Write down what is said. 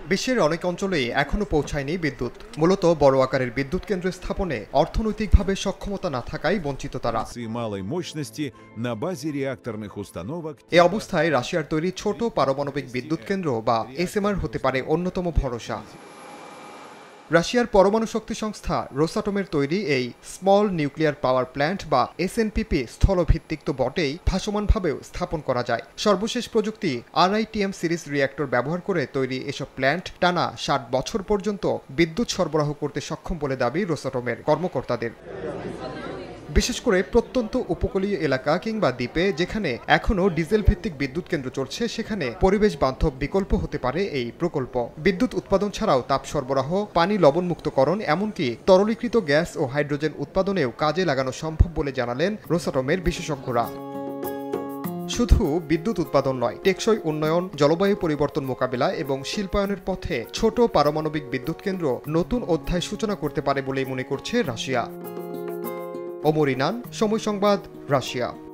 বিশ্বের অনেক অঞ্চলেই এখনো পৌঁছায়নি বিদ্যুৎ। মূলত বড় আকারের বিদ্যুৎ কেন্দ্র স্থাপনে অর্থনৈতিকভাবে সক্ষমতা না থাকায় বঞ্চিত তারা। এ অবস্থায় রাশিয়ার তৈরি ছোট পারমাণবিক বিদ্যুৎ কেন্দ্র বা এসএমআর হতে পারে অন্যতম ভরসা। রাশিয়ার পরমাণু শক্তি সংস্থা রোসাটমের তৈরি এই স্মল নিউক্লিয়ার পাওয়ার প্ল্যান্ট বা এসএনপিপি স্থলভিত্তিক তো বটেই, ভাসমানভাবেও স্থাপন করা যায়। সর্বশেষ প্রযুক্তি RITM সিরিজ রিঅ্যাক্টর ব্যবহার করে তৈরি এসব প্ল্যান্ট টানা 60 বছর পর্যন্ত বিদ্যুৎ সরবরাহ করতে সক্ষম বলে দাবি রোসাটমের কর্মকর্তাদের। বিশেষ করে প্রত্যন্ত উপকূলীয় এলাকা কিংবা দ্বীপে যেখানে এখনও ডিজেল ভিত্তিক বিদ্যুৎ কেন্দ্র চলছে, সেখানে পরিবেশ বান্ধব বিকল্প হতে পারে এই প্রকল্প। বিদ্যুৎ উৎপাদন ছাড়াও তাপ সরবরাহ, পানি লবণমুক্তকরণ, এমনকি তরলীকৃত গ্যাস ও হাইড্রোজেন উৎপাদনেও কাজে লাগানো সম্ভব বলে জানালেন রোসাটমের বিশেষজ্ঞরা। শুধু বিদ্যুৎ উৎপাদন নয়, টেকসই উন্নয়ন, জলবায়ু পরিবর্তন মোকাবিলা এবং শিল্পায়নের পথে ছোট পারমাণবিক বিদ্যুৎ কেন্দ্র নতুন অধ্যায় সূচনা করতে পারে বলেই মনে করছে রাশিয়া। ওমর ইনান, সময় সংবাদ, রাশিয়া।